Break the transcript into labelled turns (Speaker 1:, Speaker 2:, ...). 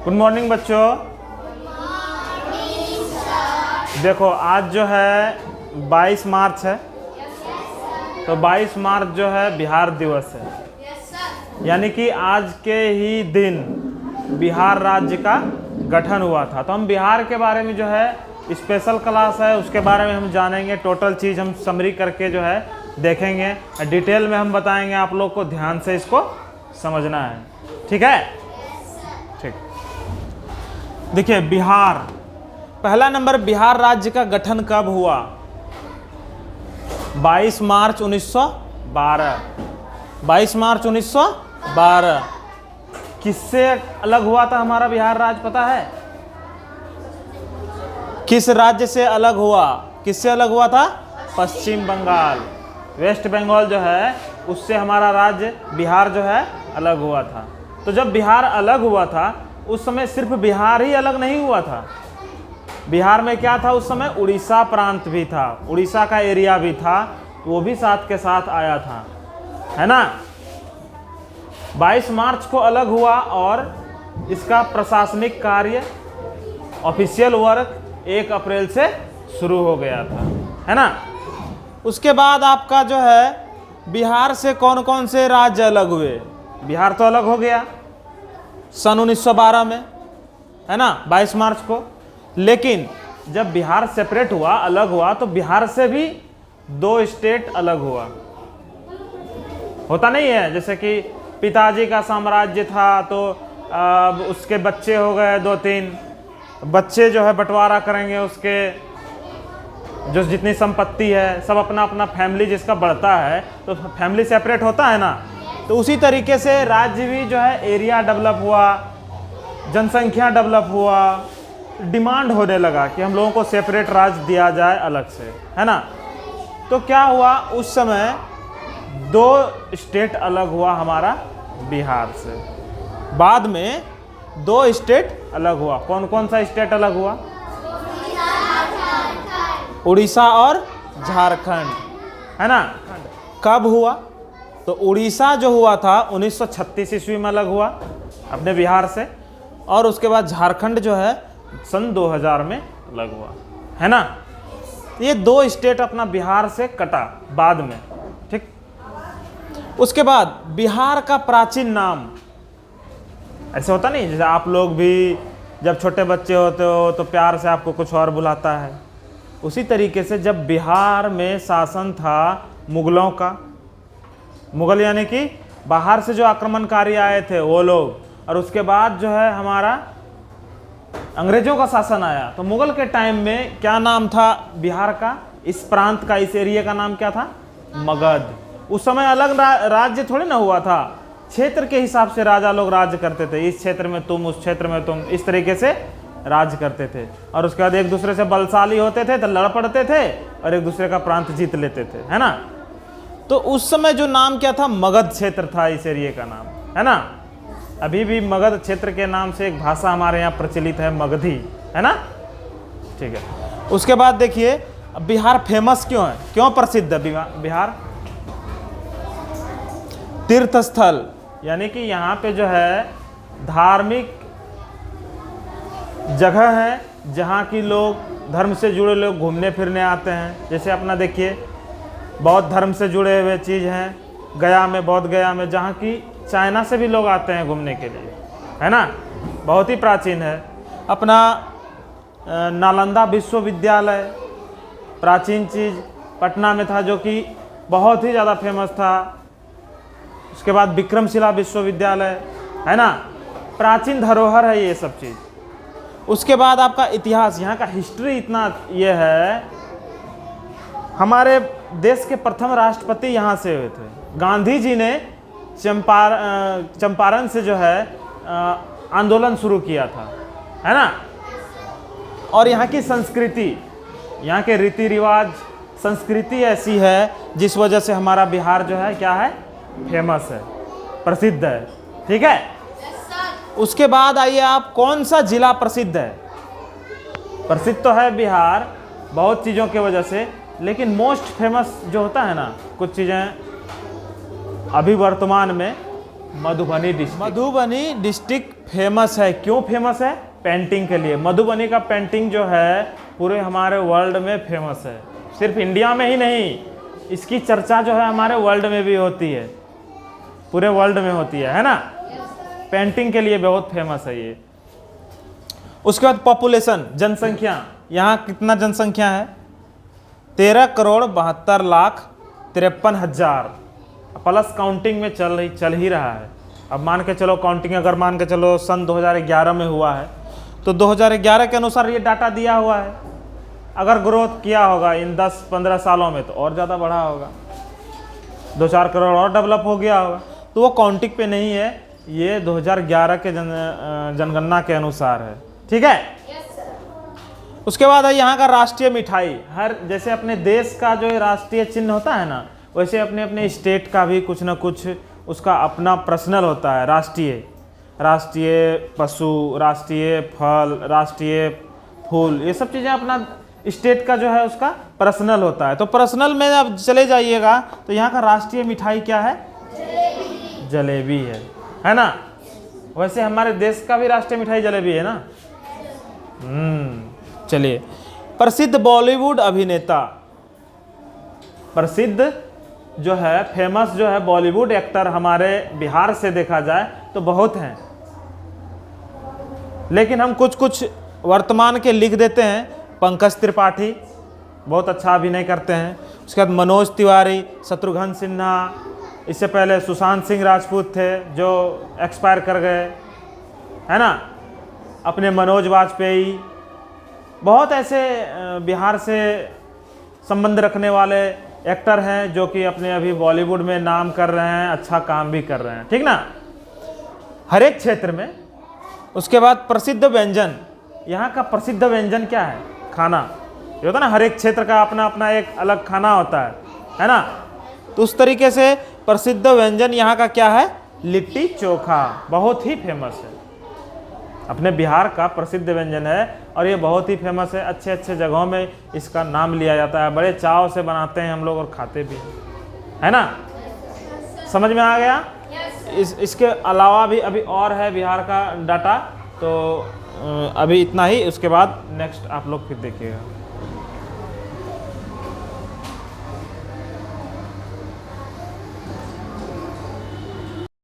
Speaker 1: Good morning बच्चों। देखो आज जो है 22 मार्च है, तो 22 मार्च जो है बिहार दिवस है। यानी कि आज के ही दिन बिहार राज्य का गठन हुआ था। तो हम बिहार के बारे में जो है स्पेशल क्लास है, उसके बारे में हम जानेंगे। टोटल चीज़ हम समरी करके जो है देखेंगे, डिटेल में हम बताएंगे। आप लोग को ध्यान से इसको समझना है, ठीक है? ठीक, देखिए बिहार, पहला नंबर, बिहार राज्य का गठन कब हुआ? 22 मार्च 1912। 22 मार्च 1912। किससे अलग हुआ था हमारा बिहार राज्य, पता है? किस राज्य से अलग हुआ? किससे अलग हुआ था? पश्चिम बंगाल, वेस्ट बंगाल जो है उससे हमारा राज्य बिहार जो है अलग हुआ था। तो जब बिहार अलग हुआ था उस समय सिर्फ बिहार ही अलग नहीं हुआ था। बिहार में क्या था उस समय? उड़ीसा प्रांत भी था, उड़ीसा का एरिया भी था, वो भी साथ के साथ आया था, है ना? 22 मार्च को अलग हुआ और इसका प्रशासनिक कार्य, ऑफिशियल वर्क 1 अप्रैल से शुरू हो गया था, है ना? उसके बाद आपका जो है बिहार से कौन कौन से राज्य अलग हुए? बिहार तो अलग हो गया सन 1912 में, है ना, 22 मार्च को। लेकिन जब बिहार सेपरेट हुआ, अलग हुआ, तो बिहार से भी 2 स्टेट अलग हुआ। होता नहीं है, जैसे कि पिताजी का साम्राज्य था तो उसके बच्चे हो गए 2-3 बच्चे जो है बंटवारा करेंगे, उसके जो जितनी संपत्ति है सब अपना अपना फैमिली जिसका बढ़ता है तो फैमिली सेपरेट होता है ना। तो उसी तरीके से राज्य भी जो है एरिया डेवलप हुआ, जनसंख्या डेवलप हुआ, डिमांड होने लगा कि हम लोगों को सेपरेट राज्य दिया जाए अलग से, है ना? तो क्या हुआ उस समय 2 स्टेट अलग हुआ हमारा बिहार से। बाद में 2 स्टेट अलग हुआ। कौन कौन सा स्टेट अलग हुआ? उड़ीसा और झारखंड, है ना? कब हुआ? तो उड़ीसा जो हुआ था 1936 ईस्वी में अलग हुआ अपने बिहार से, और उसके बाद झारखंड जो है सन 2000 में अलग हुआ, है ना? ये 2 स्टेट अपना बिहार से कटा बाद में, ठीक। उसके बाद बिहार का प्राचीन नाम, ऐसे होता नहीं जैसे आप लोग भी जब छोटे बच्चे होते हो तो प्यार से आपको कुछ और बुलाता है, उसी तरीके से जब बिहार में शासन था मुगलों का, मुगल यानी कि बाहर से जो आक्रमणकारी आए थे वो लोग, और उसके बाद जो है हमारा अंग्रेजों का शासन आया, तो मुगल के टाइम में क्या नाम था बिहार का? इस प्रांत का, इस एरिया का नाम क्या था? मगध। उस समय अलग राज्य थोड़ी ना हुआ था, क्षेत्र के हिसाब से राजा लोग राज्य करते थे। इस क्षेत्र में तुम, उस क्षेत्र में तुम, इस तरीके से राज्य करते थे। और उसके बाद एक दूसरे से बलशाली होते थे तो लड़ पड़ते थे और एक दूसरे का प्रांत जीत लेते थे, है ना? तो उस समय जो नाम क्या था? मगध क्षेत्र था इस एरिया का नाम, है ना? अभी भी मगध क्षेत्र के नाम से एक भाषा हमारे यहाँ प्रचलित है, मगधी, है ना? ठीक है। उसके बाद देखिए बिहार फेमस क्यों है, क्यों प्रसिद्ध है बिहार? तीर्थ स्थल, यानी कि यहाँ पे जो है धार्मिक जगह है जहाँ की लोग, धर्म से जुड़े लोग घूमने फिरने आते हैं। जैसे अपना देखिए बौद्ध धर्म से जुड़े हुए चीज़ हैं गया में, बौद्ध गया में, जहाँ की चाइना से भी लोग आते हैं घूमने के लिए, है ना? बहुत ही प्राचीन है। अपना नालंदा विश्वविद्यालय, प्राचीन चीज़ पटना में था जो कि बहुत ही ज़्यादा फेमस था। उसके बाद विक्रमशिला विश्वविद्यालय, है ना? प्राचीन धरोहर है ये सब चीज़। उसके बाद आपका इतिहास, यहाँ का हिस्ट्री इतना ये है, हमारे देश के प्रथम राष्ट्रपति यहाँ से हुए थे। गांधी जी ने चंपारण से जो है आंदोलन शुरू किया था, है ना? और यहाँ की संस्कृति, यहाँ के रीति रिवाज, संस्कृति ऐसी है जिस वजह से हमारा बिहार जो है क्या है? फेमस है, प्रसिद्ध है, ठीक है। उसके बाद आइए आप, कौन सा जिला प्रसिद्ध है? प्रसिद्ध तो है बिहार बहुत चीज़ों की वजह से, लेकिन मोस्ट फेमस जो होता है ना, कुछ चीज़ें अभी वर्तमान में मधुबनी डिस्ट्रिक्ट फेमस है। क्यों फेमस है? पेंटिंग के लिए। मधुबनी का पेंटिंग जो है पूरे हमारे वर्ल्ड में फेमस है। सिर्फ इंडिया में ही नहीं, इसकी चर्चा जो है हमारे वर्ल्ड में भी होती है, पूरे वर्ल्ड में होती है ना। पेंटिंग के लिए बहुत फेमस है ये। उसके बाद पॉपुलेशन, जनसंख्या, यहाँ कितना जनसंख्या है? 13,72,53,53,000 प्लस काउंटिंग में चल ही रहा है। अब मान के चलो काउंटिंग अगर मान के चलो सन 2011 में हुआ है तो 2011 के अनुसार ये डाटा दिया हुआ है। अगर ग्रोथ किया होगा इन 10-15 सालों में तो और ज़्यादा बढ़ा होगा, 2-4 करोड़ और डेवलप हो गया होगा। तो वो काउंटिंग पे नहीं है, ये 2011 के जनगणना के अनुसार है। ठीक है। उसके बाद है यहाँ का राष्ट्रीय मिठाई। हर जैसे अपने देश का जो राष्ट्रीय चिन्ह होता है ना, वैसे अपने अपने स्टेट का भी कुछ ना कुछ उसका अपना पर्सनल होता है। राष्ट्रीय पशु, राष्ट्रीय फल, राष्ट्रीय फूल, ये सब चीज़ें अपना स्टेट का जो है उसका पर्सनल होता है। तो पर्सनल में अब चले जाइएगा तो यहाँ का राष्ट्रीय मिठाई क्या है? जलेबी है ना। वैसे हमारे देश का भी राष्ट्रीय मिठाई जलेबी है ना। चलिए, प्रसिद्ध बॉलीवुड अभिनेता, प्रसिद्ध जो है फेमस जो है बॉलीवुड एक्टर हमारे बिहार से देखा जाए तो बहुत हैं, लेकिन हम कुछ कुछ वर्तमान के लिख देते हैं। पंकज त्रिपाठी बहुत अच्छा अभिनय करते हैं। उसके बाद मनोज तिवारी, शत्रुघ्न सिन्हा, इससे पहले सुशांत सिंह राजपूत थे जो एक्सपायर कर गए, है ना। अपने मनोज वाजपेयी, बहुत ऐसे बिहार से संबंध रखने वाले एक्टर हैं जो कि अपने अभी बॉलीवुड में नाम कर रहे हैं, अच्छा काम भी कर रहे हैं। ठीक ना, हर एक क्षेत्र में। उसके बाद प्रसिद्ध व्यंजन, यहाँ का प्रसिद्ध व्यंजन क्या है? खाना। ये होता है ना, हर एक क्षेत्र का अपना अपना एक अलग खाना होता है ना। तो उस तरीके से प्रसिद्ध व्यंजन यहाँ का क्या है? लिट्टी चोखा, बहुत ही फेमस है, अपने बिहार का प्रसिद्ध व्यंजन है और ये बहुत ही फेमस है। अच्छे अच्छे जगहों में इसका नाम लिया जाता है, बड़े चाव से बनाते हैं हम लोग और खाते भी हैं, है ना। समझ में आ गया? इसके अलावा भी अभी और है बिहार का डाटा, तो अभी इतना ही। उसके बाद नेक्स्ट आप लोग फिर देखिएगा।